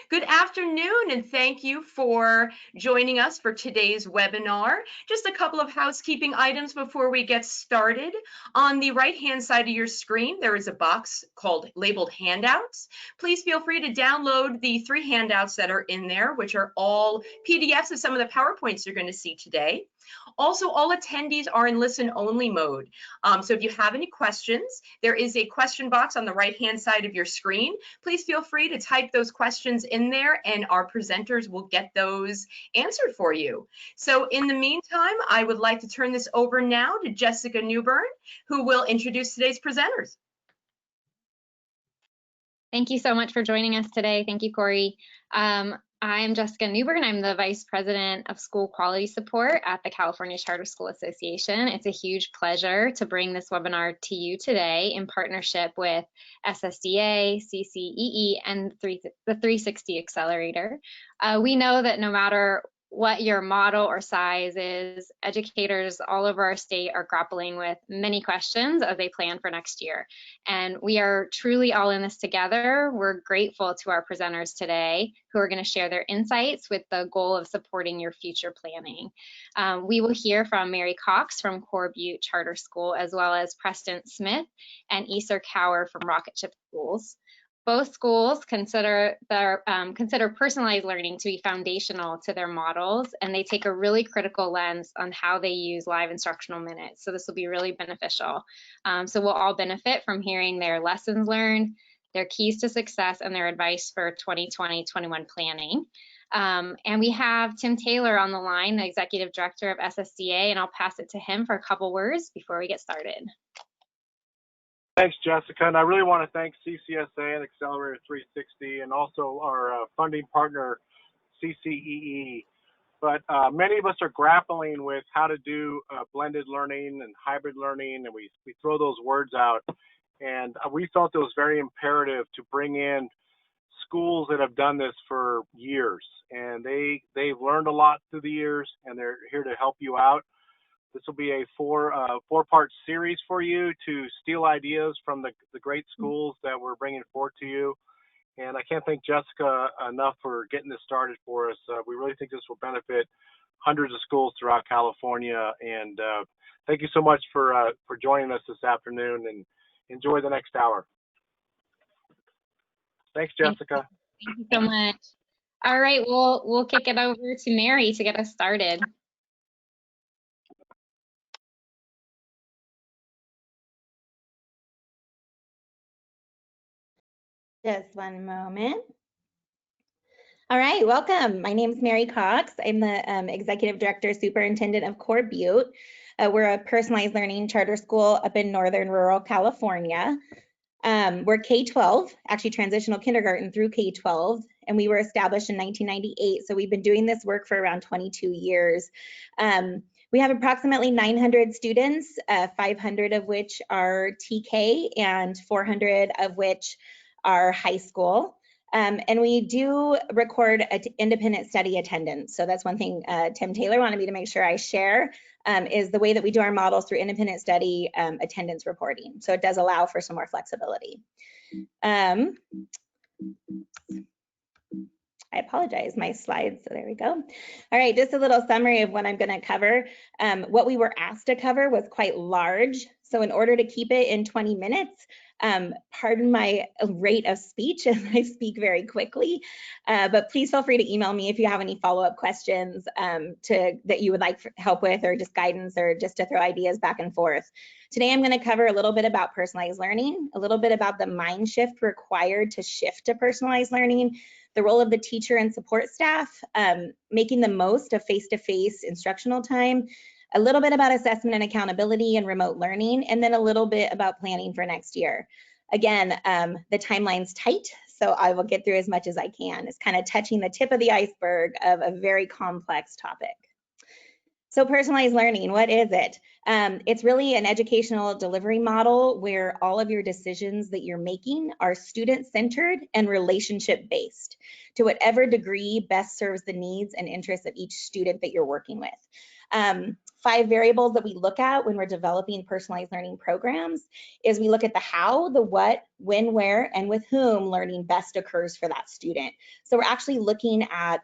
Good afternoon, and thank you for joining us for today's webinar. Just a couple of housekeeping items before we get started. On the right-hand side of your screen, there is a box labeled Handouts. Please feel free to download the 3 handouts that are in there, which are all PDFs of some of the PowerPoints you're going to see today. Also, all attendees are in listen-only mode. So if you have any questions, there is a question box on the right-hand side of your screen. Please feel free to type those questions in there, and our presenters will get those answered for you. So in the meantime, I would like to turn this over now to Jessica Newbern, who will introduce today's presenters. Thank you so much for joining us today. Thank you, Corey. I'm Jessica Newbern. I'm the Vice President of School Quality Support at the California Charter School Association. It's a huge pleasure to bring this webinar to you today in partnership with SSDA, CCEE, and the 360 Accelerator. We know that no matter what your model or size is, educators all over our state are grappling with many questions as they plan for next year. And we are truly all in this together. We're grateful to our presenters today who are going to share their insights with the goal of supporting your future planning. We will hear from Mary Cox from Core Butte Charter School, as well as Preston Smith and Easter Cower from Rocketship Schools. Both schools consider personalized learning to be foundational to their models, and they take a really critical lens on how they use live instructional minutes. So this will be really beneficial. So we'll all benefit from hearing their lessons learned, their keys to success, and their advice for 2020-21 planning. And we have Tim Taylor on the line, the Executive Director of SSDA, and I'll pass it to him for a couple words before we get started. Thanks, Jessica, and I really want to thank CCSA and Accelerator 360 and also our funding partner, CCEE. But many of us are grappling with how to do blended learning and hybrid learning, and we throw those words out. And we felt it was very imperative to bring in schools that have done this for years, and they've learned a lot through the years, and they're here to help you out. This will be a four-part series for you to steal ideas from the great schools that we're bringing forward to you. And I can't thank Jessica enough for getting this started for us. We really think this will benefit hundreds of schools throughout California. And thank you so much for joining us this afternoon, and enjoy the next hour. Thanks, Jessica. Thank you so much. All right, we'll kick it over to Mary to get us started. Just one moment. All right, welcome. My name is Mary Cox. I'm the Executive Director, Superintendent of Core Butte. We're a personalized learning charter school up in northern rural California. We're K-12, actually transitional kindergarten through K-12, and we were established in 1998. So we've been doing this work for around 22 years. We have approximately 900 students, 500 of which are TK and 400 of which are high school. And we do record independent study attendance. So that's one thing Tim Taylor wanted me to make sure I share, is the way that we do our models through independent study attendance reporting. So it does allow for some more flexibility. I apologize, my slides, so there we go. All right, just a little summary of what I'm gonna cover. What we were asked to cover was quite large. So in order to keep it in 20 minutes, pardon my rate of speech as I speak very quickly, but please feel free to email me if you have any follow-up questions that you would like help with, or just guidance, or just to throw ideas back and forth. Today I'm going to cover a little bit about personalized learning, a little bit about the mind shift required to shift to personalized learning, the role of the teacher and support staff, making the most of face-to-face instructional time, a little bit about assessment and accountability and remote learning, and then a little bit about planning for next year. Again, the timeline's tight, so I will get through as much as I can. It's kind of touching the tip of the iceberg of a very complex topic. So personalized learning, what is it? It's really an educational delivery model where all of your decisions that you're making are student-centered and relationship-based to whatever degree best serves the needs and interests of each student that you're working with. 5 variables that we look at when we're developing personalized learning programs is we look at the how, the what, when, where, and with whom learning best occurs for that student. So we're actually looking at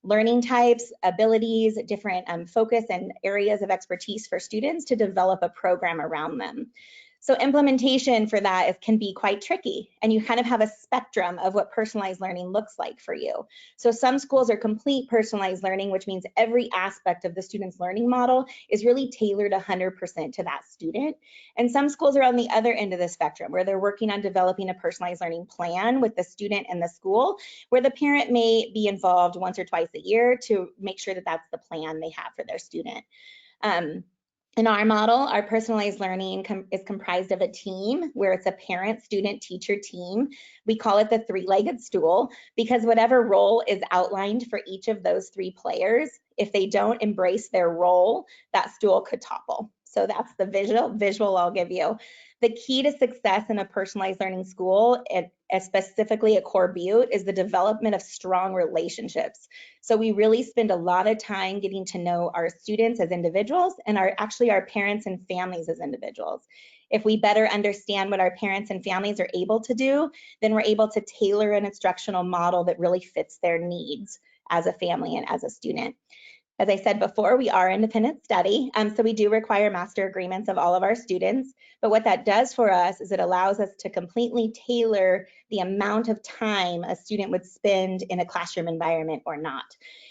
learning types, abilities, different focus and areas of expertise for students to develop a program around them. So implementation for that can be quite tricky, and you kind of have a spectrum of what personalized learning looks like for you. So some schools are complete personalized learning, which means every aspect of the student's learning model is really tailored 100% to that student. And some schools are on the other end of the spectrum, where they're working on developing a personalized learning plan with the student and the school, where the parent may be involved once or twice a year to make sure that that's the plan they have for their student. In our model, our personalized learning is comprised of a team where it's a parent, student, teacher team. We call it the 3-legged stool because whatever role is outlined for each of those 3 players, if they don't embrace their role, that stool could topple. So that's the visual I'll give you. The key to success in a personalized learning school, and specifically a core butte, is the development of strong relationships. So we really spend a lot of time getting to know our students as individuals and actually our parents and families as individuals. If we better understand what our parents and families are able to do, then we're able to tailor an instructional model that really fits their needs as a family and as a student. As I said before, we are independent study, so we do require master agreements of all of our students. But what that does for us is it allows us to completely tailor the amount of time a student would spend in a classroom environment or not.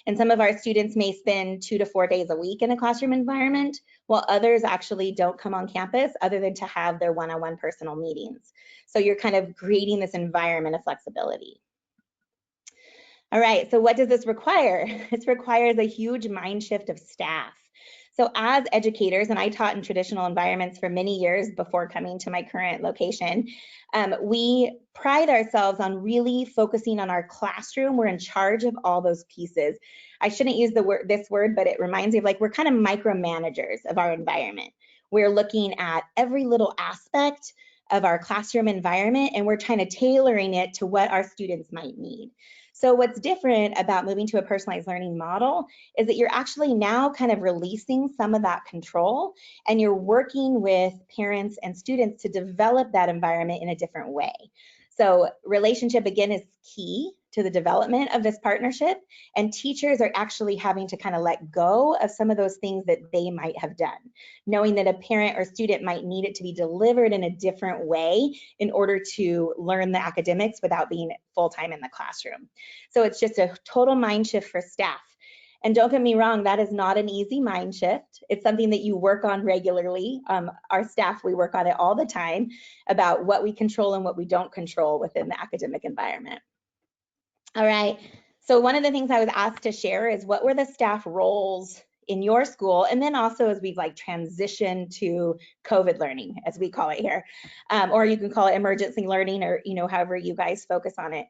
And some of our students may spend 2 to 4 days a week in a classroom environment, while others actually don't come on campus other than to have their one-on-one personal meetings. So you're kind of creating this environment of flexibility. All right, so what does this require? This requires a huge mind shift of staff. So as educators, and I taught in traditional environments for many years before coming to my current location, we pride ourselves on really focusing on our classroom. We're in charge of all those pieces. I shouldn't use this word, but it reminds me of like we're kind of micromanagers of our environment. We're looking at every little aspect of our classroom environment, and we're trying to tailoring it to what our students might need. So what's different about moving to a personalized learning model is that you're actually now kind of releasing some of that control, and you're working with parents and students to develop that environment in a different way. So relationship, again, is key to the development of this partnership, and teachers are actually having to kind of let go of some of those things that they might have done, knowing that a parent or student might need it to be delivered in a different way in order to learn the academics without being full-time in the classroom. So it's just a total mind shift for staff. And don't get me wrong, that is not an easy mind shift. It's something that you work on regularly. Our staff, we work on it all the time about what we control and what we don't control within the academic environment. All right, so one of the things I was asked to share is what were the staff roles in your school, and then also as we've like transitioned to COVID learning, as we call it here, or you can call it emergency learning, or however you guys focus on it.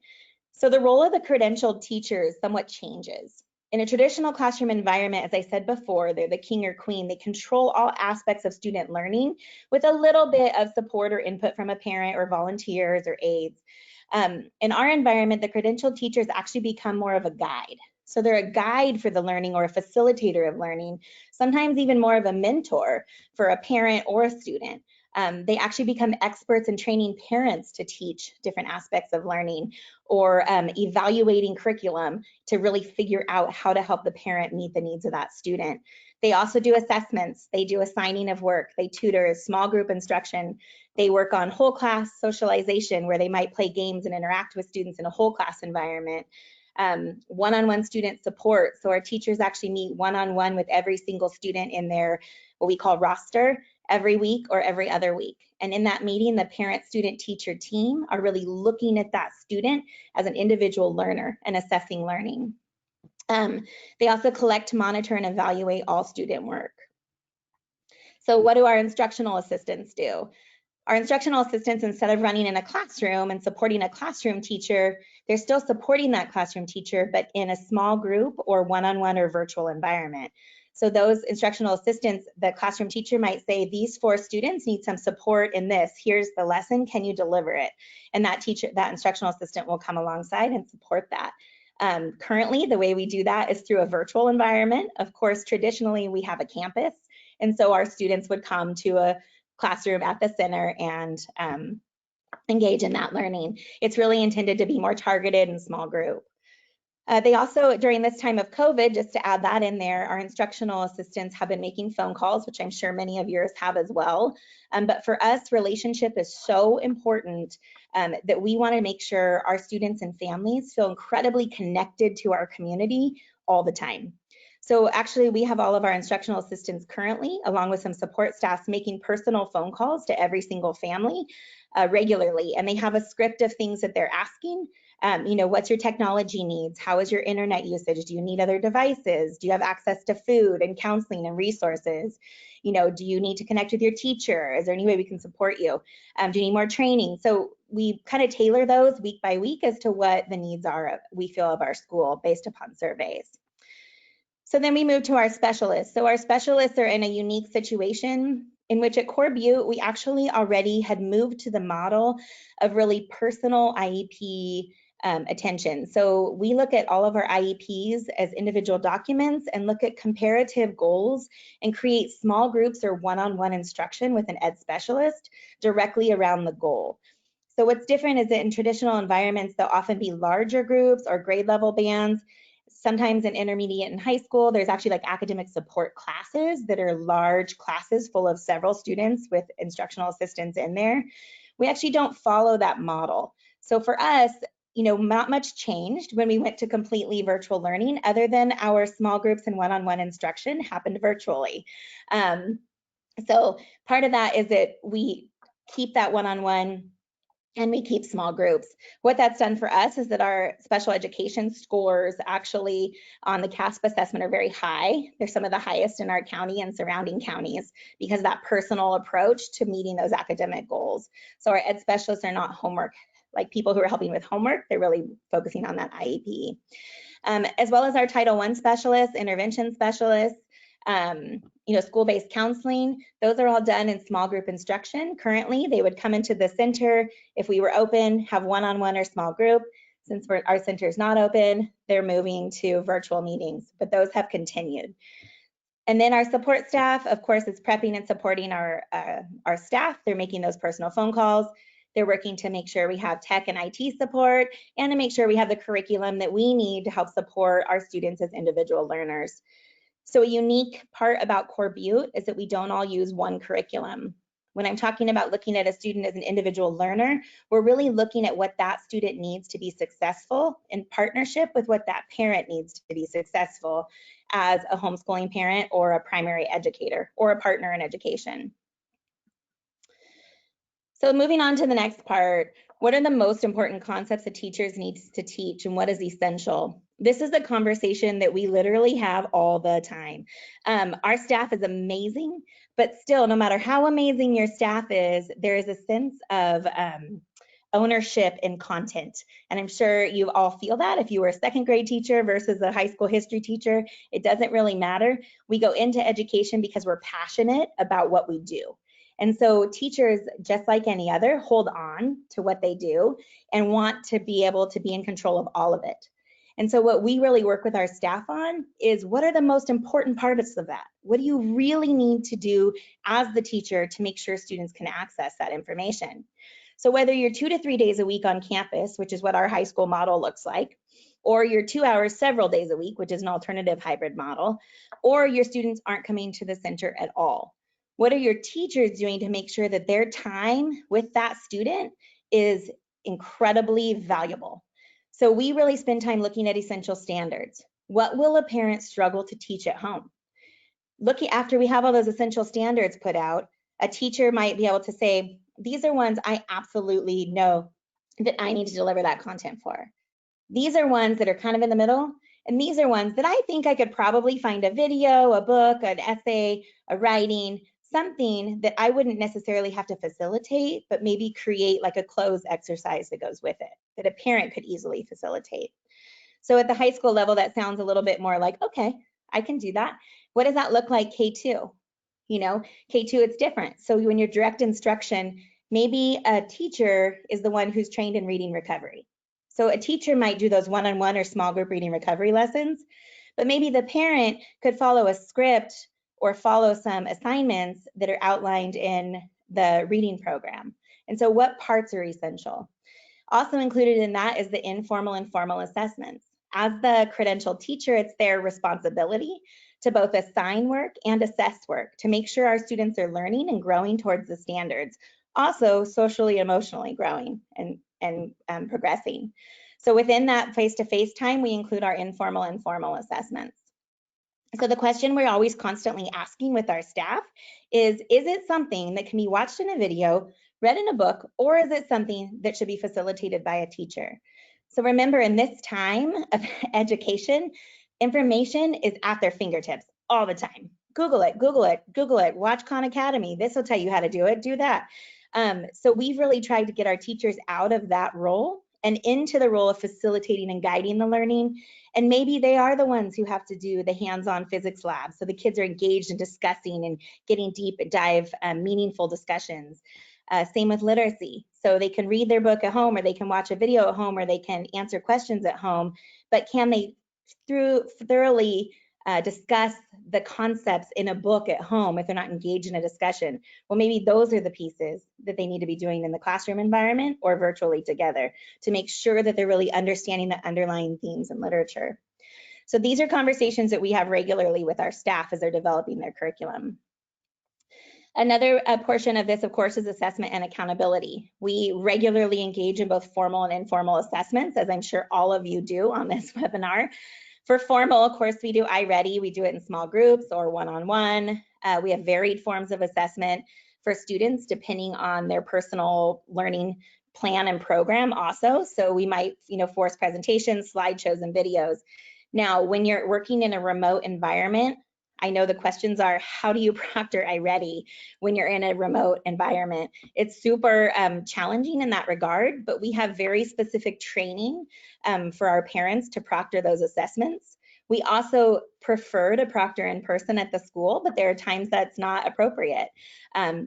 So the role of the credentialed teachers somewhat changes. In a traditional classroom environment, as I said before, they're the king or queen. They control all aspects of student learning with a little bit of support or input from a parent or volunteers or aides. In our environment, the credentialed teachers actually become more of a guide. So they're a guide for the learning or a facilitator of learning, sometimes even more of a mentor for a parent or a student. They actually become experts in training parents to teach different aspects of learning, or evaluating curriculum to really figure out how to help the parent meet the needs of that student. They also do assessments. They do assigning of work. They tutor small group instruction. They work on whole class socialization, where they might play games and interact with students in a whole class environment. One-on-one student support. So our teachers actually meet one-on-one with every single student in their, what we call roster, every week or every other week. And in that meeting, the parent, student, teacher team are really looking at that student as an individual learner and assessing learning. They also collect, monitor, and evaluate all student work. So what do our instructional assistants do? Our instructional assistants, instead of running in a classroom and supporting a classroom teacher, they're still supporting that classroom teacher, but in a small group or one-on-one or virtual environment. So those instructional assistants, the classroom teacher might say, these 4 students need some support in this. Here's the lesson, can you deliver it? And that teacher, that instructional assistant will come alongside and support that. Currently, the way we do that is through a virtual environment. Of course, traditionally, we have a campus, and so our students would come to a classroom at the center and engage in that learning. It's really intended to be more targeted and small group. They also, during this time of COVID, just to add that in there, our instructional assistants have been making phone calls, which I'm sure many of yours have as well. But for us, relationship is so important that we want to make sure our students and families feel incredibly connected to our community all the time. So actually, we have all of our instructional assistants currently, along with some support staff, making personal phone calls to every single family regularly. And they have a script of things that they're asking. You know, what's your technology needs? How is your internet usage? Do you need other devices? Do you have access to food and counseling and resources? You know, do you need to connect with your teacher? Is there any way we can support you? Do you need more training? So we kind of tailor those week by week as to what the needs are, we feel, of our school based upon surveys. So then we move to our specialists. So our specialists are in a unique situation in which at Core Butte, we actually already had moved to the model of really personal IEP attention. So we look at all of our IEPs as individual documents and look at comparative goals and create small groups or one-on-one instruction with an ed specialist directly around the goal. So what's different is that in traditional environments, there'll often be larger groups or grade level bands. Sometimes in intermediate and high school, there's actually like academic support classes that are large classes full of several students with instructional assistants in there. We actually don't follow that model. So for us, you know, not much changed when we went to completely virtual learning, other than our small groups and one-on-one instruction happened virtually. So part of that is that we keep that one-on-one and we keep small groups. What that's done for us is that our special education scores actually on the CASP assessment are very high. They're some of the highest in our county and surrounding counties because of that personal approach to meeting those academic goals. So our ed specialists are not homework, like people who are helping with homework, they're really focusing on that IEP. As well as our Title I specialists, intervention specialists, you know, school-based counseling, those are all done in small group instruction. Currently, they would come into the center if we were open, have one-on-one or small group. Since our center is not open, they're moving to virtual meetings, but those have continued. And then our support staff, of course, is prepping and supporting our staff. They're making those personal phone calls. They're working to make sure we have tech and IT support and to make sure we have the curriculum that we need to help support our students as individual learners. So a unique part about Core Butte is that we don't all use one curriculum. When I'm talking about looking at a student as an individual learner, we're really looking at what that student needs to be successful in partnership with what that parent needs to be successful as a homeschooling parent or a primary educator or a partner in education. So moving on to the next part, what are the most important concepts that teachers need to teach and what is essential? This is a conversation that we literally have all the time. Our staff is amazing, but still, no matter how amazing your staff is, there is a sense of ownership in content. And I'm sure you all feel that if you were a second grade teacher versus a high school history teacher, it doesn't really matter. We go into education because we're passionate about what we do. And so teachers, just like any other, hold on to what they do and want to be able to be in control of all of it. And so what we really work with our staff on is what are the most important parts of that? What do you really need to do as the teacher to make sure students can access that information? So whether you're 2 to 3 days a week on campus, which is what our high school model looks like, or you're 2 hours several days a week, which is an alternative hybrid model, or your students aren't coming to the center at all. What are your teachers doing to make sure that their time with that student is incredibly valuable? So we really spend time looking at essential standards. What will a parent struggle to teach at home? After we have all those essential standards put out, a teacher might be able to say, these are ones I absolutely know that I need to deliver that content for. These are ones that are kind of in the middle, and these are ones that I think I could probably find a video, a book, an essay, a writing, something that I wouldn't necessarily have to facilitate, but maybe create like a cloze exercise that goes with it, that a parent could easily facilitate. So at the high school level, that sounds a little bit more like, okay, I can do that. What does that look like K2? You know, K2, it's different. So when you're direct instruction, maybe a teacher is the one who's trained in reading recovery. So a teacher might do those one-on-one or small group reading recovery lessons, but maybe the parent could follow a script or follow some assignments that are outlined in the reading program. And so what parts are essential? Also included in that is the informal and formal assessments. As the credentialed teacher, it's their responsibility to both assign work and assess work to make sure our students are learning and growing towards the standards, also socially, emotionally growing and progressing. So within that face-to-face time, we include our informal and formal assessments. So the question we're always constantly asking with our staff is it something that can be watched in a video, read in a book, or is it something that should be facilitated by a teacher? So remember, in this time of education, information is at their fingertips all the time. Google it, Google it, Google it, watch Khan Academy. This will tell you how to do it, do that. So we've really tried to get our teachers out of that role and into the role of facilitating and guiding the learning. And maybe they are the ones who have to do the hands-on physics lab. So the kids are engaged in discussing and getting deep dive, meaningful discussions. Same with literacy. So they can read their book at home, or they can watch a video at home, or they can answer questions at home, but can they thoroughly discuss the concepts in a book at home if they're not engaged in a discussion? Well, maybe those are the pieces that they need to be doing in the classroom environment or virtually together to make sure that they're really understanding the underlying themes in literature. So these are conversations that we have regularly with our staff as they're developing their curriculum. Another portion of this, of course, is assessment and accountability. We regularly engage in both formal and informal assessments, as I'm sure all of you do on this webinar. For formal, of course, we do iReady. We do it in small groups or one-on-one. We have varied forms of assessment for students depending on their personal learning plan and program also. So we might, force presentations, slideshows, and videos. Now, when you're working in a remote environment, I know the questions are, how do you proctor iReady when you're in a remote environment? It's super challenging in that regard, but we have very specific training for our parents to proctor those assessments. We also prefer to proctor in person at the school, but there are times that's not appropriate,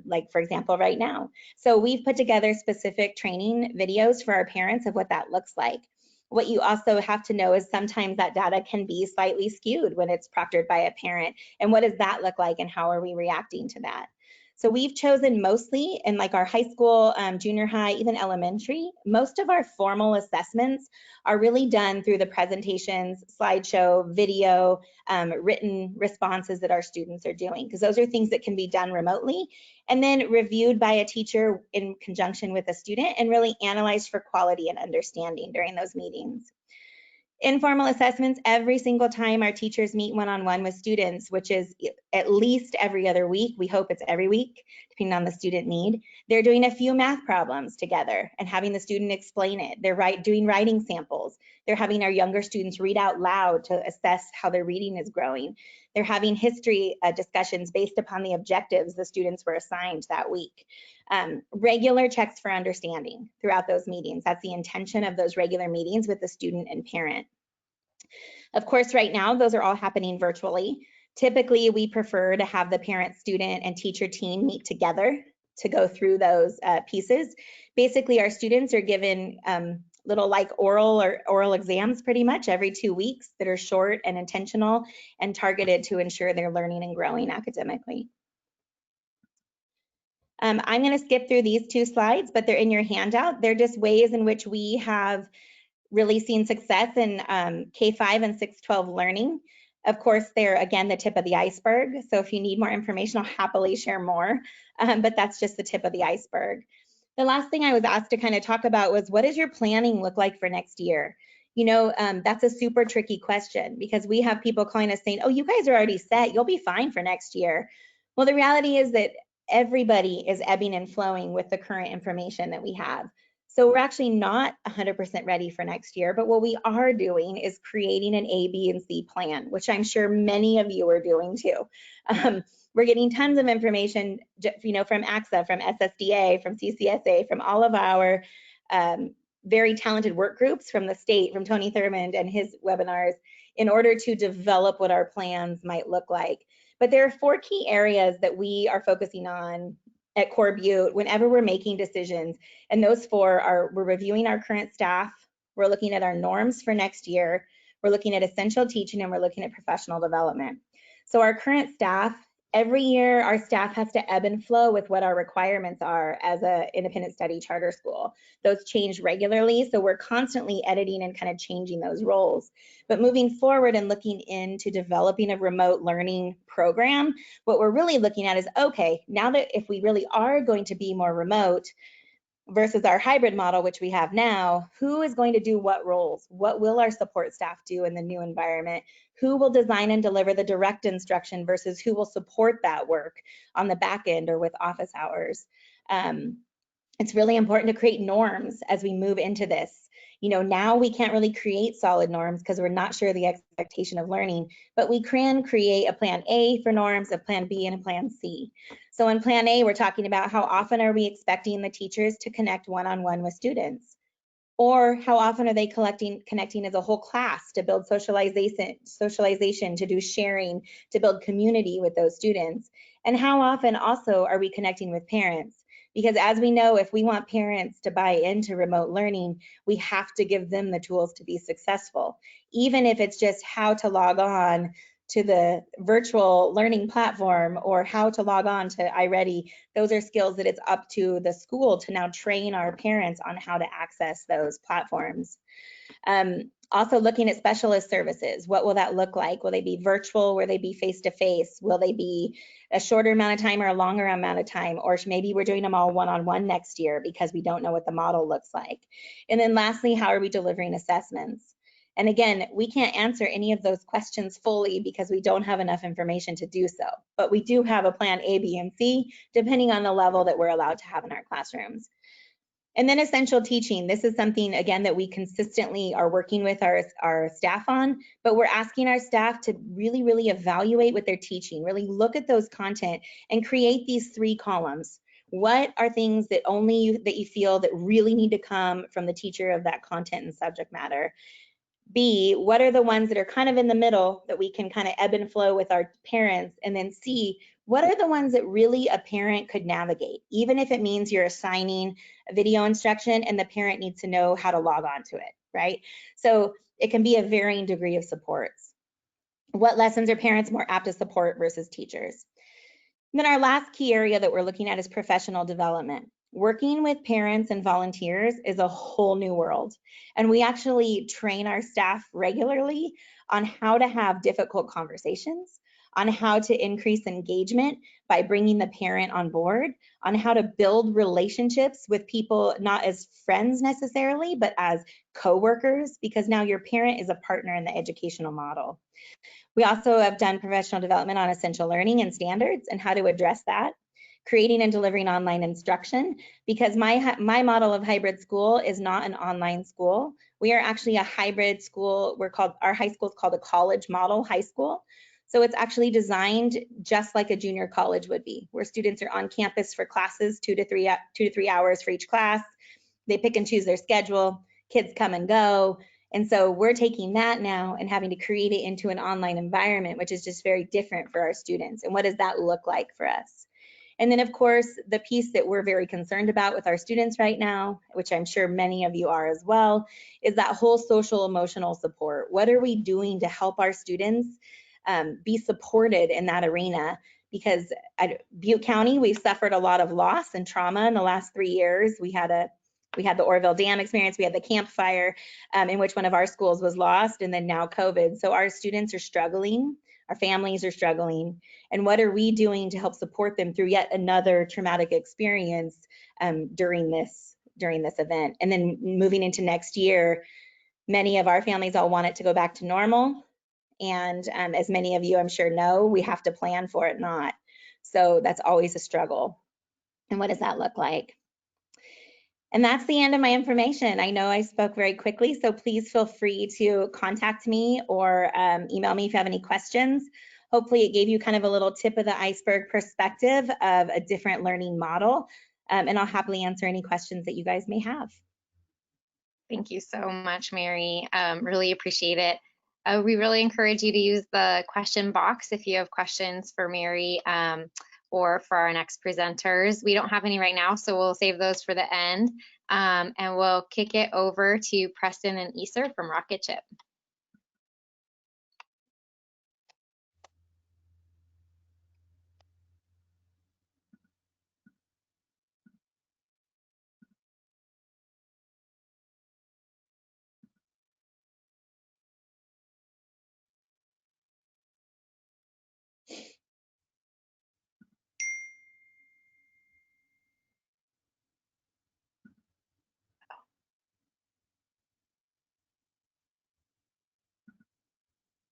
like for example, right now. So we've put together specific training videos for our parents of what that looks like. What you also have to know is sometimes that data can be slightly skewed when it's proctored by a parent. And what does that look like and how are we reacting to that? So we've chosen mostly in like our high school, junior high, even elementary, most of our formal assessments are really done through the presentations, slideshow, video, written responses that our students are doing, because those are things that can be done remotely and then reviewed by a teacher in conjunction with a student and really analyzed for quality and understanding during those meetings. Informal assessments, every single time our teachers meet one-on-one with students, which is at least every other week. We hope it's every week, depending on the student need. They're doing a few math problems together and having the student explain it. They're doing writing samples. They're having our younger students read out loud to assess how their reading is growing. They're having history discussions based upon the objectives the students were assigned that week. Regular checks for understanding throughout those meetings. That's the intention of those regular meetings with the student and parent. Of course, right now, those are all happening virtually. Typically, we prefer to have the parent, student, and teacher team meet together to go through those pieces. Basically, our students are given little like oral exams pretty much every 2 weeks that are short and intentional and targeted to ensure they're learning and growing academically. I'm going to skip through these 2 slides, but they're in your handout. They're just ways in which we have really seen success in K-5 and 6-12 learning. Of course, they're, again, the tip of the iceberg. So if you need more information, I'll happily share more, but that's just the tip of the iceberg. The last thing I was asked to kind of talk about was, what does your planning look like for next year? That's a super tricky question because we have people calling us saying, oh, you guys are already set. You'll be fine for next year. Well, the reality is that everybody is ebbing and flowing with the current information that we have. So we're actually not 100% ready for next year, but what we are doing is creating an A, B, and C plan, which I'm sure many of you are doing too. We're getting tons of information, from AXA, from SSDA, from CCSA, from all of our very talented work groups from the state, from Tony Thurmond and his webinars, in order to develop what our plans might look like. But there are 4 key areas that we are focusing on at Core Butte whenever we're making decisions. And those 4 are, we're reviewing our current staff, We're looking at our norms for next year. We're looking at essential teaching, and we're looking at professional development. So our current staff, every year our staff has to ebb and flow with what our requirements are as an independent study charter school. Those change regularly, so we're constantly editing and kind of changing those roles. But moving forward and looking into developing a remote learning program, what we're really looking at is, okay, now that if we really are going to be more remote versus our hybrid model, which we have now, who is going to do what roles? What will our support staff do in the new environment? Who will design and deliver the direct instruction versus who will support that work on the back end or with office hours? It's really important to create norms as we move into this. You know, now we can't really create solid norms because we're not sure the expectation of learning, but we can create a plan A for norms, a plan B, and a plan C. So in plan A, we're talking about how often are we expecting the teachers to connect one-on-one with students? Or how often are they connecting as a whole class to build socialization, to do sharing, to build community with those students? And how often also are we connecting with parents? Because as we know, if we want parents to buy into remote learning, we have to give them the tools to be successful, even if it's just how to log on to the virtual learning platform or how to log on to iReady. Those are skills that it's up to the school to now train our parents on how to access those platforms. Also looking at specialist services. What will that look like? Will they be virtual? Will they be face-to-face? Will they be a shorter amount of time or a longer amount of time? Or maybe we're doing them all one-on-one next year because we don't know what the model looks like. And then lastly, how are we delivering assessments? And again, we can't answer any of those questions fully because we don't have enough information to do so. But we do have a plan A, B, and C, depending on the level that we're allowed to have in our classrooms. And then essential teaching. This is something, again, that we consistently are working with our staff on, but we're asking our staff to really, really evaluate what they're teaching, really look at those content and create these 3 columns. What are things that that you feel that really need to come from the teacher of that content and subject matter? B, what are the ones that are kind of in the middle that we can kind of ebb and flow with our parents? And then C, what are the ones that really a parent could navigate, even if it means you're assigning a video instruction and the parent needs to know how to log on to it, right? So it can be a varying degree of supports. What lessons are parents more apt to support versus teachers? And then our last key area that we're looking at is professional development. Working with parents and volunteers is a whole new world. And we actually train our staff regularly on how to have difficult conversations, on how to increase engagement by bringing the parent on board, on how to build relationships with people, not as friends necessarily, but as coworkers, because now your parent is a partner in the educational model. We also have done professional development on essential learning and standards and how to address that. Creating and delivering online instruction, because my model of hybrid school is not an online school. We are actually a hybrid school. Our high school is called a college model high school. So it's actually designed just like a junior college would be, where students are on campus for classes, 2 to 3 hours for each class. They pick and choose their schedule. Kids come and go. And so we're taking that now and having to create it into an online environment, which is just very different for our students. And what does that look like for us? And then, of course, the piece that we're very concerned about with our students right now, which I'm sure many of you are as well, is that whole social emotional support. What are we doing to help our students be supported in that arena? Because at Butte County, we've suffered a lot of loss and trauma in the last 3 years. We had the Oroville Dam experience, we had the Camp Fire, in which one of our schools was lost, and then now COVID. So our students are struggling, our families are struggling, and what are we doing to help support them through yet another traumatic experience during this event? And then moving into next year, many of our families all want it to go back to normal, and as many of you I'm sure know, we have to plan for it not. So that's always a struggle. And what does that look like? And that's the end of my information. I know I spoke very quickly, so please feel free to contact me or email me if you have any questions. Hopefully it gave you kind of a little tip of the iceberg perspective of a different learning model, and I'll happily answer any questions that you guys may have. Thank you so much, Mary. Really appreciate it. We really encourage you to use the question box if you have questions for Mary. or for our next presenters. We don't have any right now, so we'll save those for the end. And we'll kick it over to Preston and Easter from Rocket Chip.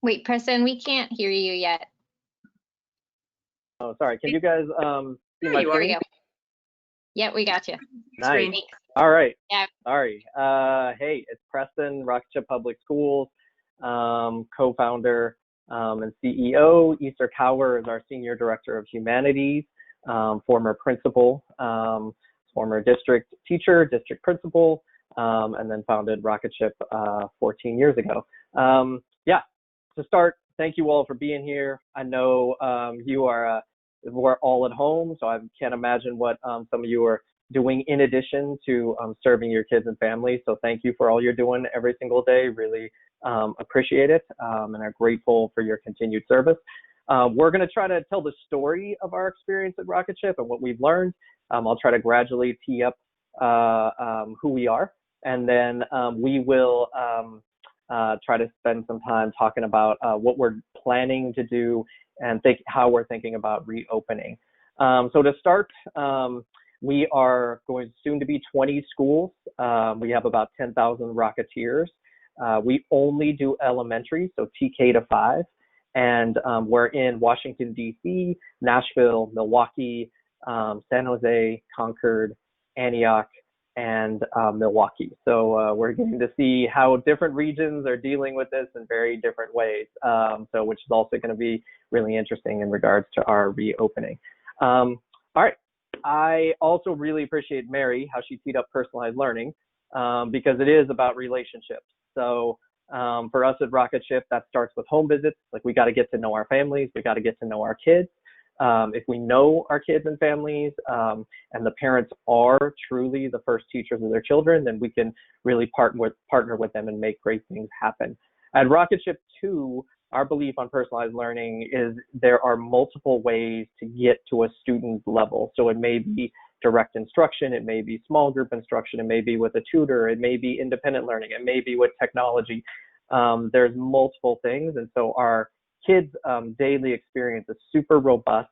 Wait, Preston, we can't hear you yet. Oh, sorry. Can you guys see my you are. There we screen? go. Yep, we got you. Nice. Screen. All right. Yeah. Sorry. Hey, it's Preston, Rocket Chip Public Schools, co-founder and CEO. Easter Cower is our Senior Director of Humanities, former principal, former district teacher, district principal, and then founded Rocket Chip 14 years ago. Yeah, to start, thank you all for being here. I know we're all at home, so I can't imagine what some of you are doing in addition to serving your kids and families. So thank you for all you're doing every single day. Really appreciate it and are grateful for your continued service. We're going to try to tell the story of our experience at Rocket Chip and what we've learned. I'll try to gradually tee up who we are, and then we will try to spend some time talking about what we're planning to do and how we're thinking about reopening. So to start, we are going soon to be 20 schools. We have about 10,000 Rocketeers. We only do elementary, so TK to 5. And we're in Washington, D.C., Nashville, Milwaukee, San Jose, Concord, Antioch, and Milwaukee. So we're getting to see how different regions are dealing with this in very different ways, which is also going to be really interesting in regards to our reopening. All right. I also really appreciate Mary, how she teed up personalized learning, because it is about relationships. So for us at Rocket Ship, that starts with home visits. Like, we got to get to know our families. We got to get to know our kids. If we know our kids and families, and the parents are truly the first teachers of their children, then we can really partner with them and make great things happen. At Rocket Ship 2, our belief on personalized learning is there are multiple ways to get to a student level. So it may be direct instruction, it may be small group instruction, it may be with a tutor, it may be independent learning, it may be with technology. There's multiple things, and so our kids' daily experience is super robust.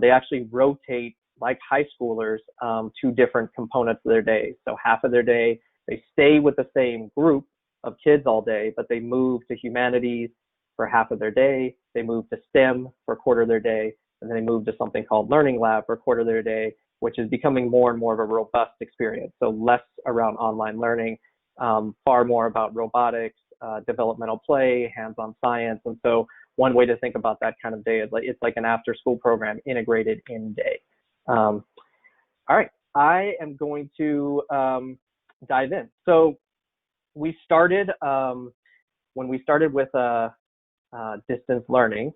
They actually rotate, like high schoolers, to different components of their day. So half of their day, they stay with the same group of kids all day, but they move to humanities for half of their day. They move to STEM for a quarter of their day, and then they move to something called Learning Lab for a quarter of their day, which is becoming more and more of a robust experience. So less around online learning, far more about robotics, developmental play, hands-on science. And so one way to think about that kind of day is it's like an after-school program integrated in day. All right, I am going to dive in. So we started, when we started with distance learning,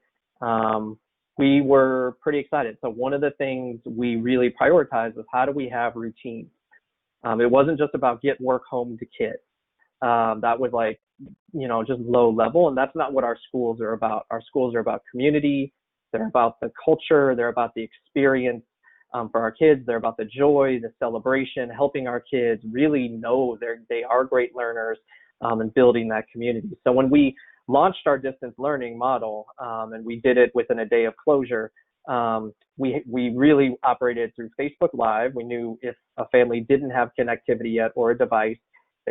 we were pretty excited. So one of the things we really prioritized was, how do we have routines? It wasn't just about get work home to kids. That was like, just low level. And that's not what our schools are about. Our schools are about community. They're about the culture. They're about the experience for our kids. They're about the joy, the celebration, helping our kids really know they are great learners, and building that community. So when we launched our distance learning model, and we did it within a day of closure, we really operated through Facebook Live. We knew if a family didn't have connectivity yet or a device,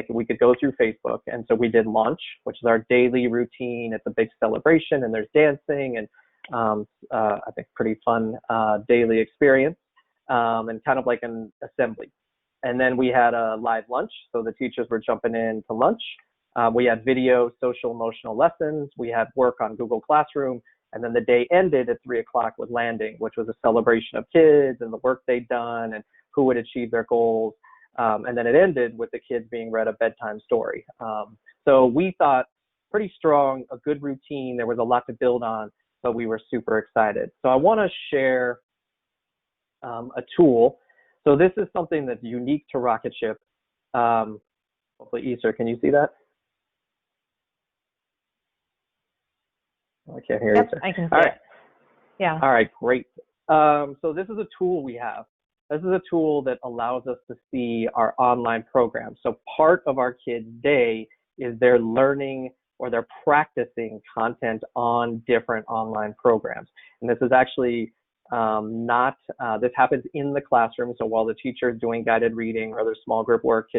we could go through Facebook. And so we did lunch, which is our daily routine. It's a big celebration, and there's dancing and I think pretty fun daily experience, and kind of like an assembly. And then we had a live lunch, so the teachers were jumping in to lunch. We had video, social, emotional lessons. We had work on Google Classroom. And then the day ended at 3 o'clock with landing, which was a celebration of kids and the work they'd done and who had achieved their goals. And then it ended with the kids being read a bedtime story. So we thought pretty strong, a good routine. There was a lot to build on, but we were super excited. So I want to share a tool. So this is something that's unique to Rocketship. Hopefully, Easter, can you see that? I can't hear you, sir. I can see All it. right. Yeah. All right, great. So this is a tool we have. This is a tool that allows us to see our online program. So part of our kids' day is they're learning or they're practicing content on different online programs. And this is actually this happens in the classroom. So while the teacher is doing guided reading or their small group work,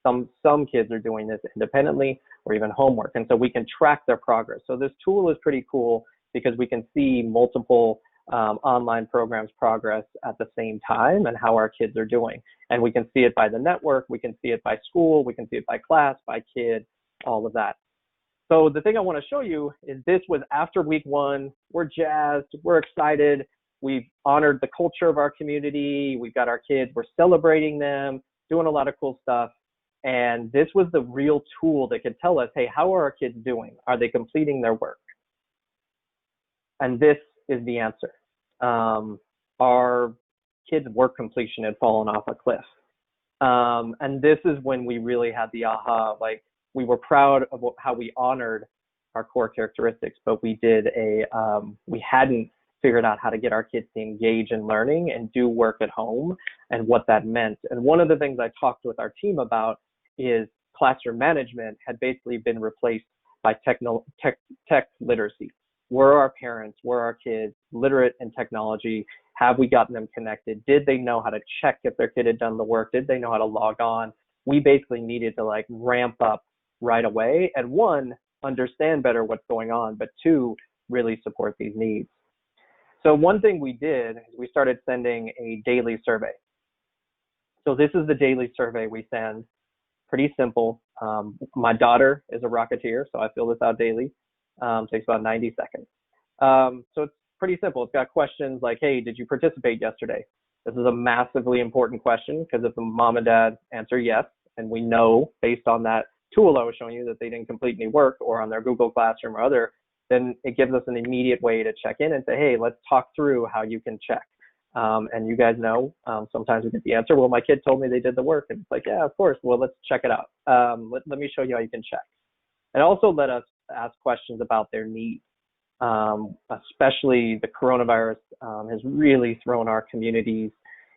some kids are doing this independently or even homework. And so we can track their progress. So this tool is pretty cool because we can see multiple online programs progress at the same time and how our kids are doing. And we can see it by the network, we can see it by school, we can see it by class, by kid, all of that. So the thing I want to show you is this was after week 1. We're jazzed, we're excited. We've honored the culture of our community. We've got our kids, we're celebrating them, doing a lot of cool stuff. And this was the real tool that could tell us, hey, how are our kids doing? Are they completing their work? And this is the answer. Our kids' work completion had fallen off a cliff. And this is when we really had the aha, like we were proud of how we honored our core characteristics, but we hadn't figured out how to get our kids to engage in learning and do work at home and what that meant. And one of the things I talked with our team about is classroom management had basically been replaced by tech literacy. Were our parents, were our kids literate in technology? Have we gotten them connected? Did they know how to check if their kid had done the work? Did they know how to log on? We basically needed to like ramp up right away and 1, understand better what's going on, but 2, really support these needs. So one thing we did is we started sending a daily survey. So this is the daily survey we send. Pretty simple. My daughter is a Rocketeer, so I fill this out daily. Takes about 90 seconds. So it's pretty simple. It's got questions like, hey, did you participate yesterday? This is a massively important question because if the mom and dad answer yes, and we know based on that tool I was showing you that they didn't complete any work or on their Google Classroom or other, then it gives us an immediate way to check in and say, hey, let's talk through how you can check. And you guys know, sometimes we get the answer, well, my kid told me they did the work. And it's like, yeah, of course. Well, let's check it out. Let me show you how you can check. And also let us ask questions about their needs. Especially the coronavirus has really thrown our communities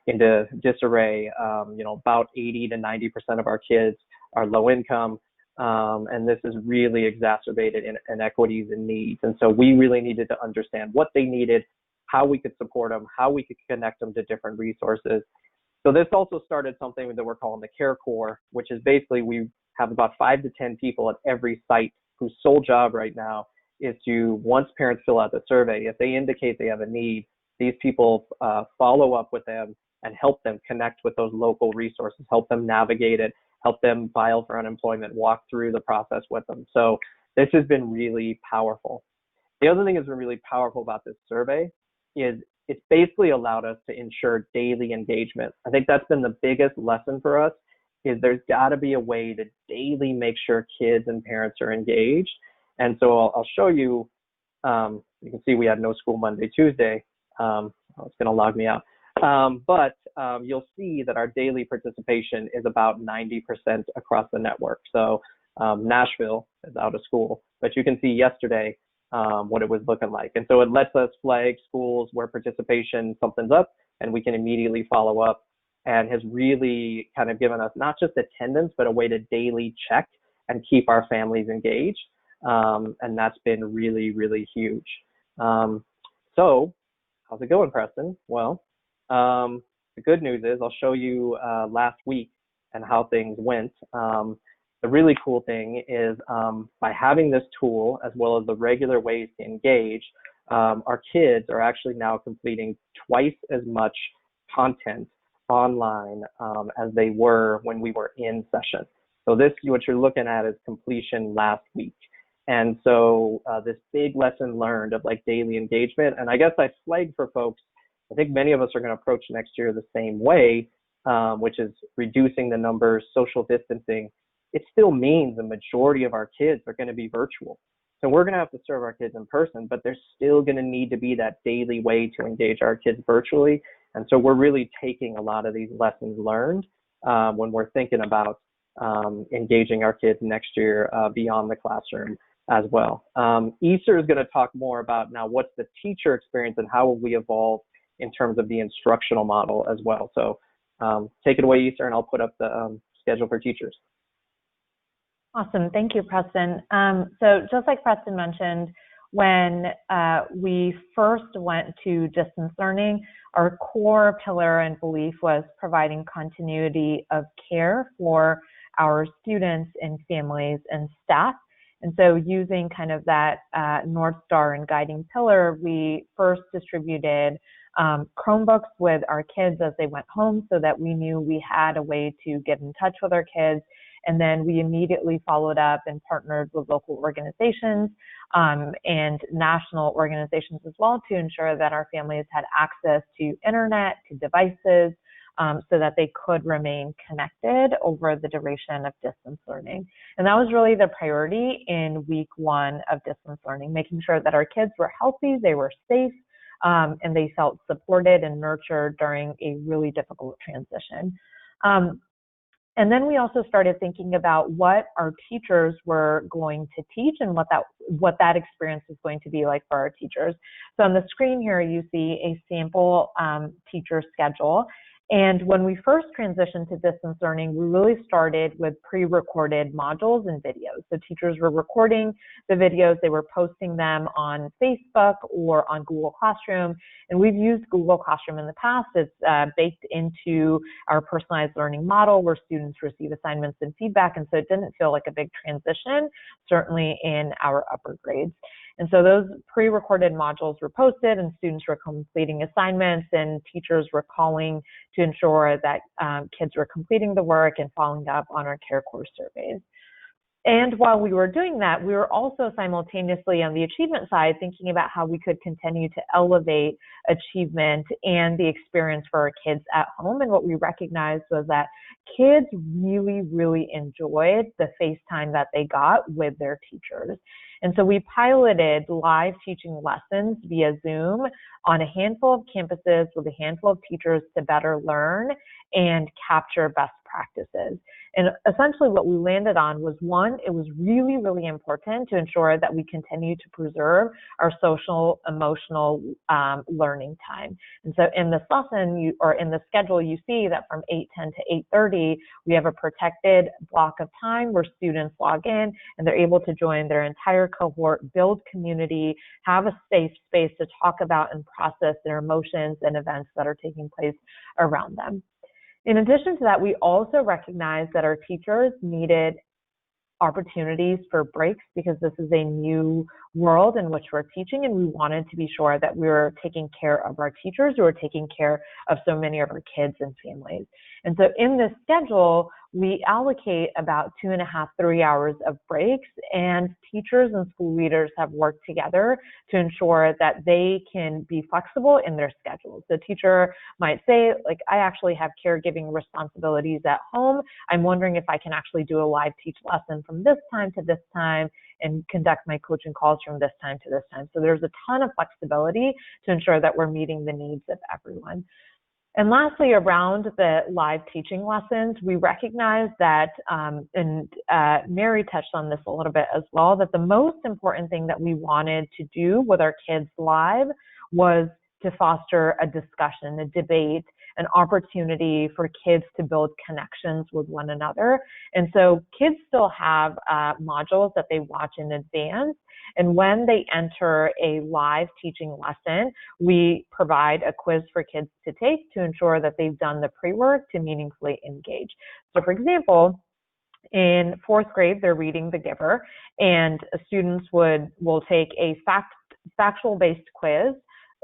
into disarray. About 80 to 90% of our kids are low income. And this is really exacerbated inequities and needs. And so we really needed to understand what they needed, how we could support them, how we could connect them to different resources. So this also started something that we're calling the Care Core, which is basically we have about 5 to 10 people at every site whose sole job right now is to, once parents fill out the survey, if they indicate they have a need, these people follow up with them and help them connect with those local resources, help them navigate it, help them file for unemployment, walk through the process with them. So this has been really powerful. The other thing that's been really powerful about this survey is it's basically allowed us to ensure daily engagement. I think that's been the biggest lesson for us, is there's got to be a way to daily make sure kids and parents are engaged. And so I'll show you, you can see we had no school Monday, Tuesday. It's going to log me out. But you'll see that our daily participation is about 90% across the network. So Nashville is out of school, but you can see yesterday what it was looking like. And so it lets us flag schools where participation, something's up, and we can immediately follow up, and has really kind of given us not just attendance, but a way to daily check and keep our families engaged. And that's been really, really huge. So how's it going, Preston? Well, the good news is I'll show you last week and how things went. The really cool thing is by having this tool, as well as the regular ways to engage, our kids are actually now completing twice as much content online as they were when we were in session. So this, what you're looking at, is completion last week. And so this big lesson learned of like daily engagement, and I guess I flagged for folks, I think many of us are going to approach next year the same way, which is reducing the numbers, social distancing. It still means the majority of our kids are going to be virtual. So we're going to have to serve our kids in person, but there's still going to need to be that daily way to engage our kids virtually. And so we're really taking a lot of these lessons learned when we're thinking about engaging our kids next year beyond the classroom as well. Easter is going to talk more about now what's the teacher experience and how will we evolve in terms of the instructional model as well. So take it away, Easter, and I'll put up the schedule for teachers. Awesome. Thank you, Preston. So just like Preston mentioned, when we first went to distance learning, our core pillar and belief was providing continuity of care for our students and families and staff. And so using kind of that North Star and guiding pillar, we first distributed Chromebooks with our kids as they went home so that we knew we had a way to get in touch with our kids. And then we immediately followed up and partnered with local organizations and national organizations as well to ensure that our families had access to internet, to devices, so that they could remain connected over the duration of distance learning. And that was really the priority in week 1 of distance learning, making sure that our kids were healthy, they were safe, and they felt supported and nurtured during a really difficult transition. And then we also started thinking about what our teachers were going to teach and what that experience is going to be like for our teachers. So on the screen here, you see a sample teacher schedule. And when we first transitioned to distance learning, we really started with pre-recorded modules and videos. So teachers were recording the videos, they were posting them on Facebook or on Google Classroom. And we've used Google Classroom in the past. It's baked into our personalized learning model where students receive assignments and feedback. And so it didn't feel like a big transition, certainly in our upper grades. And so those pre-recorded modules were posted and students were completing assignments and teachers were calling to ensure that kids were completing the work and following up on our care course surveys. And while we were doing that, we were also simultaneously on the achievement side thinking about how we could continue to elevate achievement and the experience for our kids at home. And what we recognized was that kids really, really enjoyed the FaceTime that they got with their teachers. And so we piloted live teaching lessons via Zoom on a handful of campuses with a handful of teachers to better learn and capture best practices. And essentially what we landed on was, one, it was really, really important to ensure that we continue to preserve our social, emotional learning time. And so in this lesson, or in the schedule, you see that from 8:10 to 8:30, we have a protected block of time where students log in and they're able to join their entire cohort, build community, have a safe space to talk about and process their emotions and events that are taking place around them. In addition to that, we also recognized that our teachers needed opportunities for breaks because this is a new world in which we're teaching, and we wanted to be sure that we were taking care of our teachers who are taking care of so many of our kids and families. And so in this schedule, we allocate about 2.5, 3 hours of breaks, and teachers and school leaders have worked together to ensure that they can be flexible in their schedules. The teacher might say, like, I actually have caregiving responsibilities at home. I'm wondering if I can actually do a live teach lesson from this time to this time and conduct my coaching calls from this time to this time. So there's a ton of flexibility to ensure that we're meeting the needs of everyone. And lastly, around the live teaching lessons, we recognize that, and Mary touched on this a little bit as well, that the most important thing that we wanted to do with our kids live was to foster a discussion, a debate, an opportunity for kids to build connections with one another. And so kids still have modules that they watch in advance. And when they enter a live teaching lesson, we provide a quiz for kids to take to ensure that they've done the pre-work to meaningfully engage. So for example, in 4th grade, they're reading The Giver, and students will take a factual-based quiz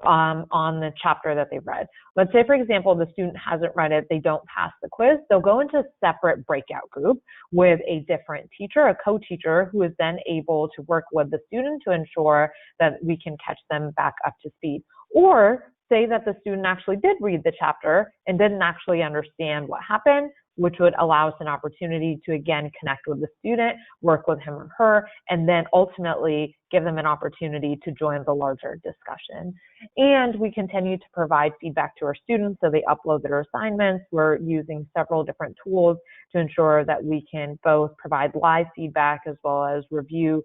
on the chapter that they've read. Let's say, for example, the student hasn't read it, they don't pass the quiz, they'll go into a separate breakout group with a different teacher, a co-teacher, who is then able to work with the student to ensure that we can catch them back up to speed. Or say that the student actually did read the chapter and didn't actually understand what happened, which would allow us an opportunity to, again, connect with the student, work with him or her, and then ultimately give them an opportunity to join the larger discussion. And we continue to provide feedback to our students, so they upload their assignments. We're using several different tools to ensure that we can both provide live feedback as well as review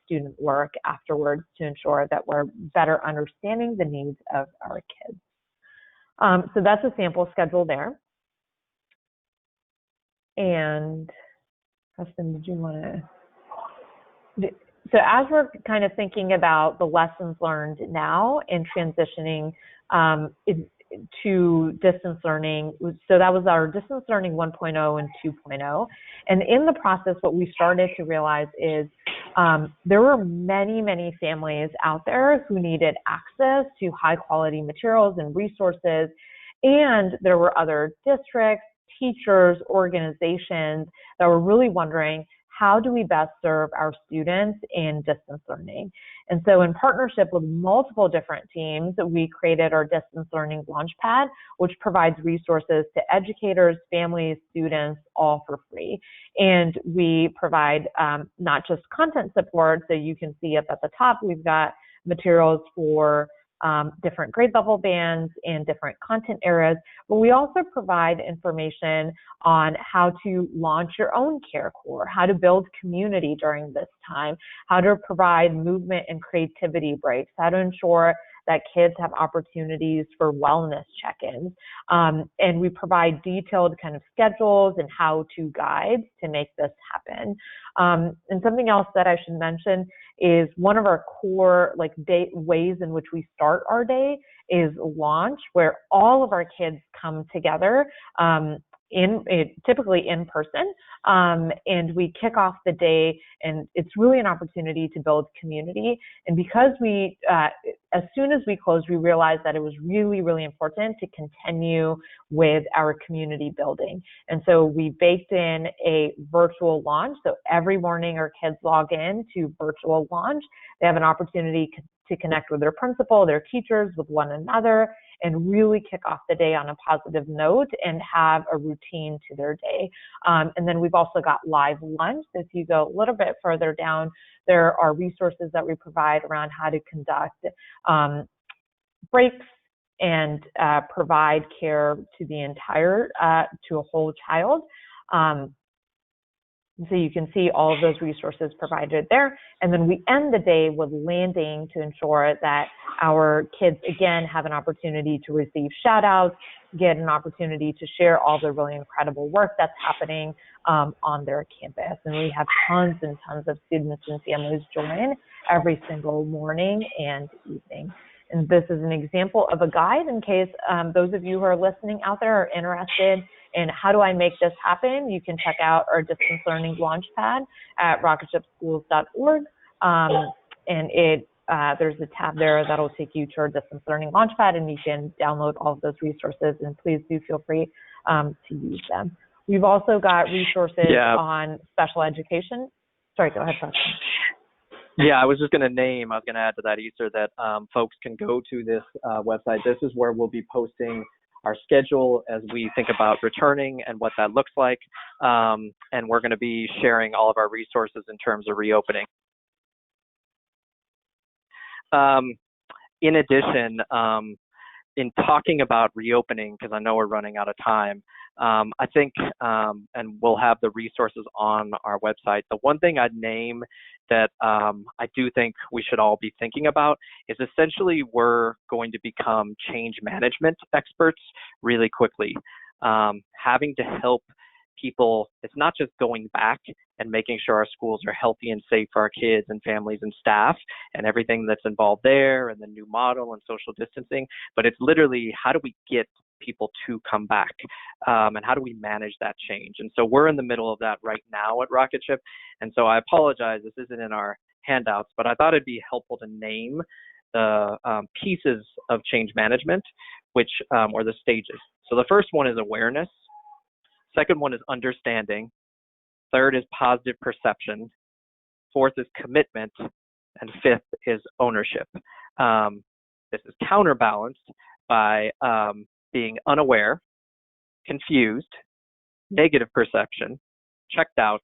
student work afterwards to ensure that we're better understanding the needs of our kids. So that's a sample schedule there. And Preston, did you want to? So as we're kind of thinking about the lessons learned now and transitioning to distance learning, so that was our distance learning 1.0 and 2.0. And in the process, what we started to realize is there were many, many families out there who needed access to high quality materials and resources. And there were other districts, teachers, organizations that were really wondering, how do we best serve our students in distance learning? And so in partnership with multiple different teams, we created our Distance Learning Launchpad, which provides resources to educators, families, students, all for free. And we provide not just content support, so you can see up at the top, we've got materials for different grade level bands and different content areas, but we also provide information on how to launch your own care core, how to build community during this time, how to provide movement and creativity breaks, how to ensure that kids have opportunities for wellness check-ins. And we provide detailed kind of schedules and how-to guides to make this happen. And something else that I should mention is one of our core ways in which we start our day is launch, where all of our kids come together typically in person, and we kick off the day, and it's really an opportunity to build community. And because we, as soon as we closed, we realized that it was really, really important to continue with our community building. And so we baked in a virtual launch. So every morning our kids log in to virtual launch. They have an opportunity to connect with their principal, their teachers, with one another, and really kick off the day on a positive note and have a routine to their day. And then we've also got live lunch. So if you go a little bit further down, there are resources that we provide around how to conduct breaks and provide care to the entire, to a whole child. So you can see all of those resources provided there. And then we end the day with landing to ensure that our kids, again, have an opportunity to receive shout outs, get an opportunity to share all the really incredible work that's happening on their campus. And we have tons and tons of students and families join every single morning and evening. And this is an example of a guide in case those of you who are listening out there are interested in how do I make this happen. You can check out our Distance Learning Launchpad at rocketshipschools.org. And there's a tab there that'll take you to our Distance Learning Launchpad, and you can download all of those resources, and please do feel free to use them. We've also got resources on special education. Sorry, go ahead, Preston. Yeah, I was just going to add to that, Easter, that folks can go to this website. This is where we'll be posting our schedule as we think about returning and what that looks like. And we're going to be sharing all of our resources in terms of reopening. In addition, in talking about reopening, because I know we're running out of time, I think, and we'll have the resources on our website, the one thing I'd name that I do think we should all be thinking about is essentially we're going to become change management experts really quickly. Having to help people, it's not just going back and making sure our schools are healthy and safe for our kids and families and staff and everything that's involved there and the new model and social distancing, but it's literally how do we get people to come back and how do we manage that change? And so we're in the middle of that right now at Rocketship. And so I apologize, this isn't in our handouts, but I thought it'd be helpful to name the pieces of change management, which or the stages. So the first one is awareness. Second one is understanding. Third is positive perception. Fourth is commitment. And fifth is ownership. This is counterbalanced by being unaware, confused, negative perception, checked out,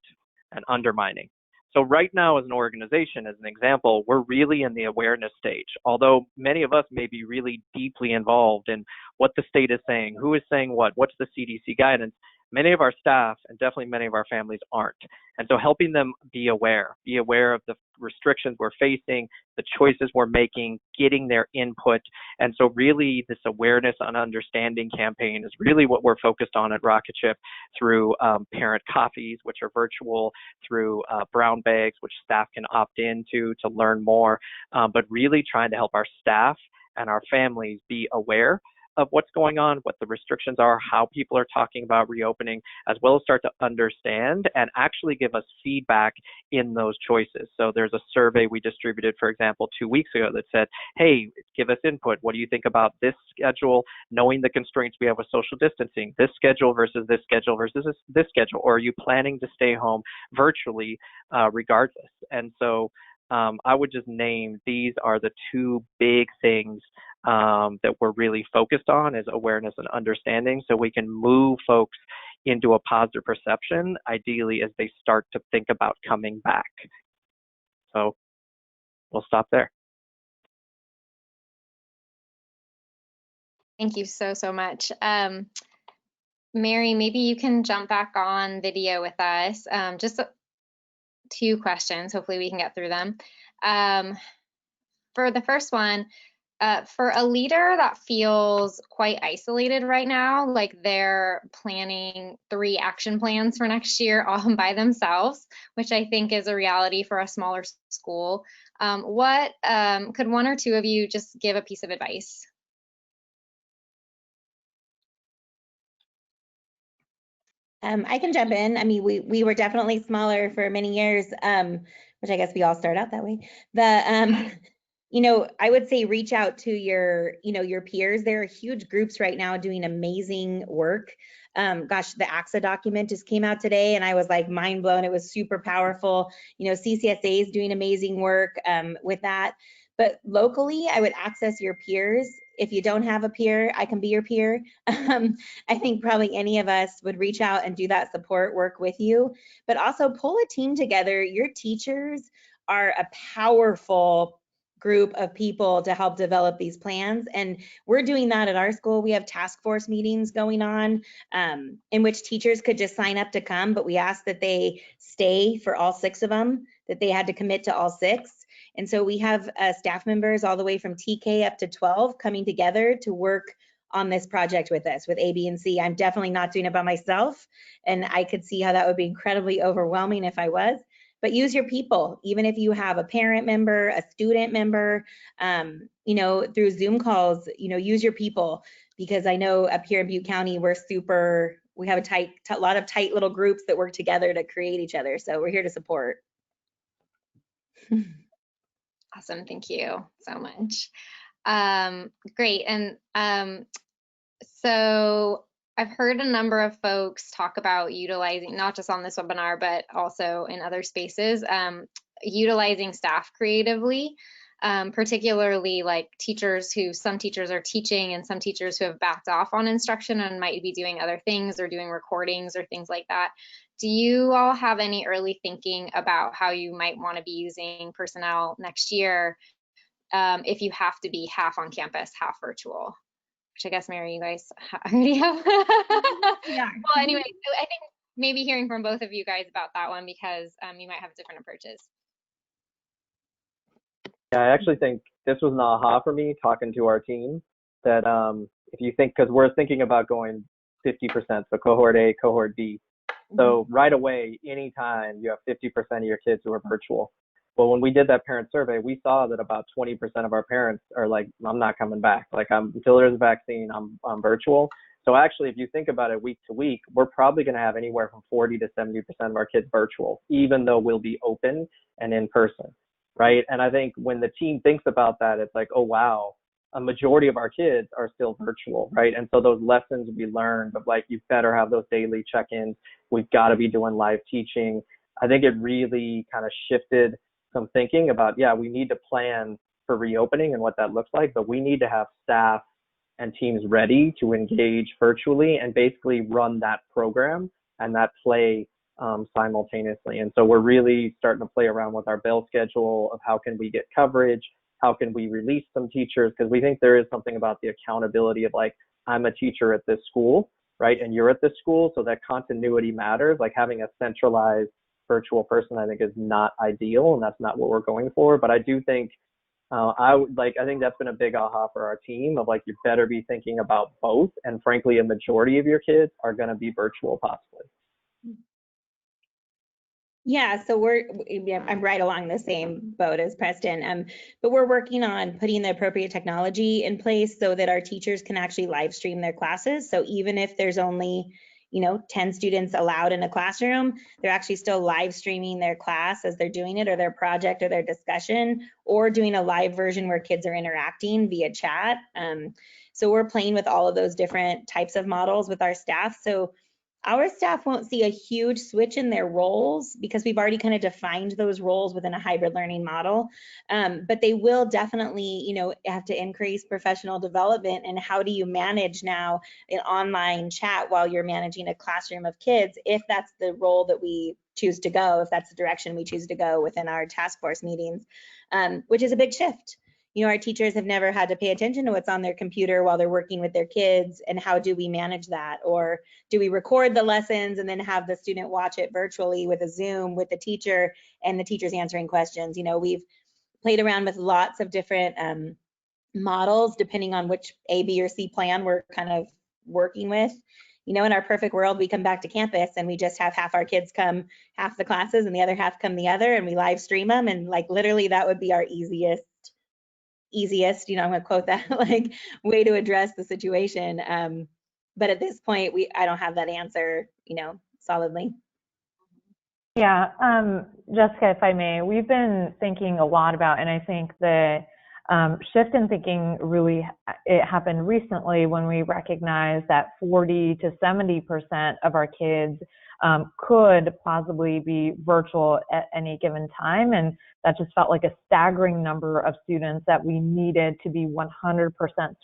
and undermining. So right now, as an organization, as an example, we're really in the awareness stage. Although many of us may be really deeply involved in what the state is saying, who is saying what, what's the CDC guidance, many of our staff and definitely many of our families aren't. And so helping them be aware of the restrictions we're facing, the choices we're making, getting their input. And so really this awareness and understanding campaign is really what we're focused on at Rocket Ship through parent coffees, which are virtual, through brown bags, which staff can opt into to learn more, but really trying to help our staff and our families be aware of what's going on, what the restrictions are, how people are talking about reopening, as well as start to understand and actually give us feedback in those choices. So there's a survey we distributed, for example, 2 weeks ago that said, hey, give us input. What do you think about this schedule, knowing the constraints we have with social distancing, this schedule versus this schedule versus this schedule, or are you planning to stay home virtually regardless? And so I would just name these are the two big things that we're really focused on, is awareness and understanding, so we can move folks into a positive perception, ideally as they start to think about coming back. So we'll stop there. Thank you so much. Mary, maybe you can jump back on video with us. Just 2 questions. Hopefully we can get through them. For the first one, for a leader that feels quite isolated right now, like they're planning 3 action plans for next year all by themselves, which I think is a reality for a smaller school, what could 1 or 2 of you just give a piece of advice? I can jump in. I mean, we were definitely smaller for many years, which I guess we all start out that way. You know, I would say reach out to your peers. There are huge groups right now doing amazing work. Gosh, the AXA document just came out today and I was like mind blown. It was super powerful. You know, CCSA is doing amazing work with that. But locally, I would access your peers. If you don't have a peer, I can be your peer. I think probably any of us would reach out and do that support work with you, but also pull a team together. Your teachers are a powerful group of people to help develop these plans. And we're doing that at our school. We have task force meetings going on in which teachers could just sign up to come, but we ask that they stay for all 6 of them, that they had to commit to all 6. And so we have staff members all the way from TK up to 12 coming together to work on this project with us, with A, B, and C. I'm definitely not doing it by myself, and I could see how that would be incredibly overwhelming if I was. But use your people, even if you have a parent member, a student member, you know, through Zoom calls, you know, use your people, because I know up here in Butte County, we have a lot of tight little groups that work together to create each other. So we're here to support. Awesome, thank you so much. Great, and so I've heard a number of folks talk about utilizing, not just on this webinar, but also in other spaces, utilizing staff creatively, particularly like some teachers are teaching and some teachers who have backed off on instruction and might be doing other things or doing recordings or things like that. Do you all have any early thinking about how you might want to be using personnel next year if you have to be half on campus, half virtual? Which I guess, Mary, you guys already have. Yeah. Well, anyway, so I think maybe hearing from both of you guys about that one, because you might have different approaches. Yeah, I actually think this was an aha for me talking to our team, that if you think, because we're thinking about going 50%, so cohort A, cohort B. So right away, anytime you have 50% of your kids who are virtual. Well, when we did that parent survey, we saw that about 20% of our parents are like, I'm not coming back. Like, until there's a vaccine, I'm virtual. So actually, if you think about it week to week, we're probably going to have anywhere from 40 to 70% of our kids virtual, even though we'll be open and in person, right? And I think when the team thinks about that, it's like, oh, wow, a majority of our kids are still virtual, right? And so those lessons we learned of like, you better have those daily check-ins. We've got to be doing live teaching. I think it really kind of shifted some thinking about, yeah, we need to plan for reopening and what that looks like, but we need to have staff and teams ready to engage virtually and basically run that program and that play simultaneously. And so we're really starting to play around with our bell schedule of how can we get coverage, how can we release some teachers, because we think there is something about the accountability of like, I'm a teacher at this school, right? And you're at this school, so that continuity matters. Like having a centralized virtual person, I think is not ideal, and that's not what we're going for. But I do think, I think that's been a big aha for our team of like, you better be thinking about both. And frankly, a majority of your kids are going to be virtual possibly. Yeah, so I'm right along the same boat as Preston, but we're working on putting the appropriate technology in place so that our teachers can actually live stream their classes. So even if there's only 10 students allowed in a classroom, they're actually still live streaming their class as they're doing it, or their project or their discussion, or doing a live version where kids are interacting via chat. So we're playing with all of those different types of models with our staff. So our staff won't see a huge switch in their roles because we've already kind of defined those roles within a hybrid learning model. But they will definitely, have to increase professional development. And how do you manage now an online chat while you're managing a classroom of kids, if that's the role that we choose to go, if that's the direction we choose to go within our task force meetings, which is a big shift. Our teachers have never had to pay attention to what's on their computer while they're working with their kids, and how do we manage that? Or do we record the lessons and then have the student watch it virtually with a Zoom with the teacher and the teacher's answering questions? We've played around with lots of different models depending on which A, B, or C plan we're kind of working with. In our perfect world, we come back to campus and we just have half our kids come half the classes and the other half come the other, and we live stream them, and like literally that would be our easiest, I'm going to quote that, like, way to address the situation. But at this point, I don't have that answer, solidly. Yeah, Jessica, if I may, we've been thinking a lot about, and I think the shift in thinking it happened recently when we recognized that 40 to 70% of our kids could plausibly be virtual at any given time. And that just felt like a staggering number of students that we needed to be 100%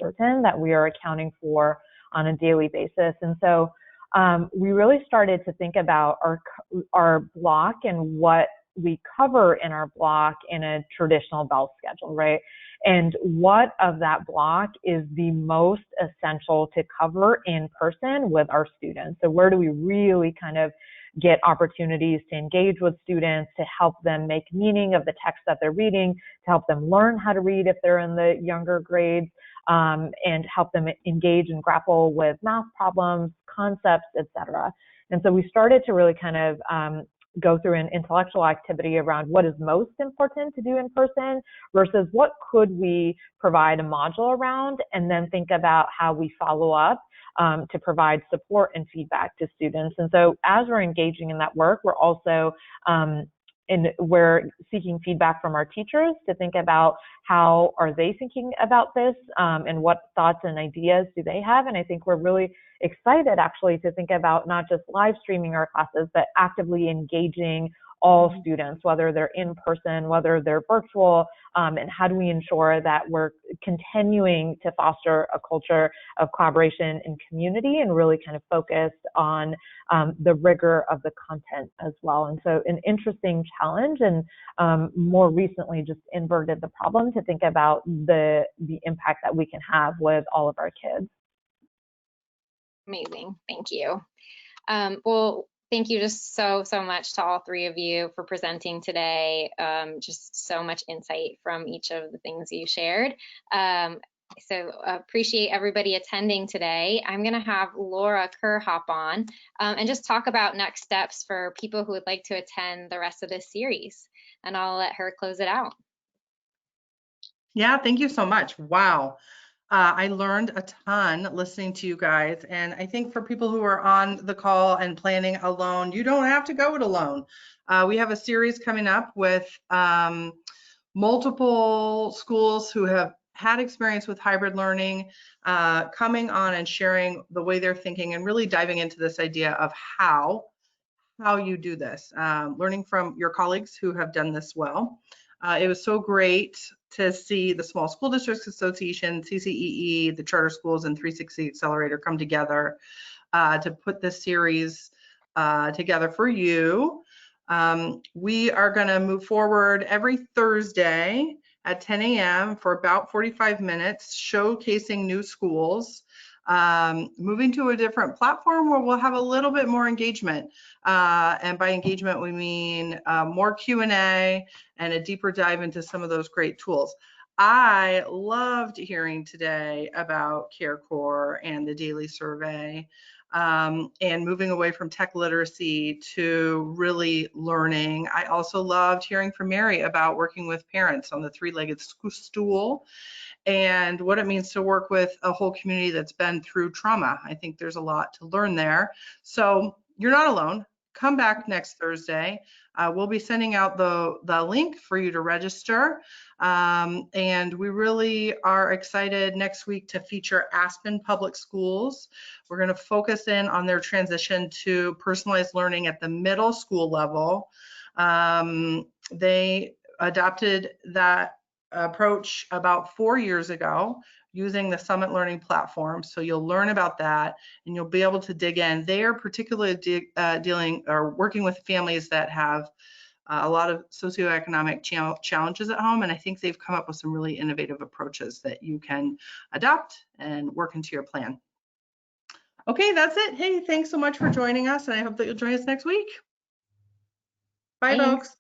certain that we are accounting for on a daily basis. And so we really started to think about our block and what we cover in our block in a traditional bell schedule, right? And what of that block is the most essential to cover in person with our students? So where do we really kind of get opportunities to engage with students, to help them make meaning of the text that they're reading, to help them learn how to read if they're in the younger grades, and help them engage and grapple with math problems, concepts, etc. And so we started to really kind of go through an intellectual activity around what is most important to do in person versus what could we provide a module around, and then think about how we follow up to provide support and feedback to students. And so as we're engaging in that work, we're also we're seeking feedback from our teachers to think about how are they thinking about this, and what thoughts and ideas do they have. And I think we're really excited actually to think about not just live streaming our classes, but actively engaging all students, whether they're in person, whether they're virtual, and how do we ensure that we're continuing to foster a culture of collaboration and community, and really kind of focused on the rigor of the content as well. And so an interesting challenge, and more recently just inverted the problem to think about the impact that we can have with all of our kids. Amazing, thank you. Well, thank you just so much to all three of you for presenting today. Just so much insight from each of the things you shared. So appreciate everybody attending today. I'm going to have Laura Kerr hop on and just talk about next steps for people who would like to attend the rest of this series. And I'll let her close it out. Yeah, thank you so much. Wow. I learned a ton listening to you guys. And I think for people who are on the call and planning alone, you don't have to go it alone. We have a series coming up with multiple schools who have had experience with hybrid learning, coming on and sharing the way they're thinking and really diving into this idea of how you do this, learning from your colleagues who have done this well. It was so great to see the Small School Districts Association, CCEE, the charter schools, and 360 Accelerator come together to put this series together for you. We are going to move forward every Thursday at 10 a.m. for about 45 minutes, showcasing new schools, moving to a different platform where we'll have a little bit more engagement. And by engagement, we mean more Q&A and a deeper dive into some of those great tools. I loved hearing today about CareCore and the daily survey, and moving away from tech literacy to really learning. I also loved hearing from Mary about working with parents on the three-legged stool and what it means to work with a whole community that's been through trauma. I think there's a lot to learn there. So you're not alone. Come back next Thursday. We'll be sending out the link for you to register. And we really are excited next week to feature Aspen Public Schools. We're going to focus in on their transition to personalized learning at the middle school level. They adopted that approach about 4 years ago using the Summit Learning platform. So you'll learn about that and you'll be able to dig in. They are particularly dealing or working with families that have a lot of socioeconomic challenges at home. And I think they've come up with some really innovative approaches that you can adopt and work into your plan. Okay, that's it. Hey, thanks so much for joining us. And I hope that you'll join us next week. Bye, Thanks. folks.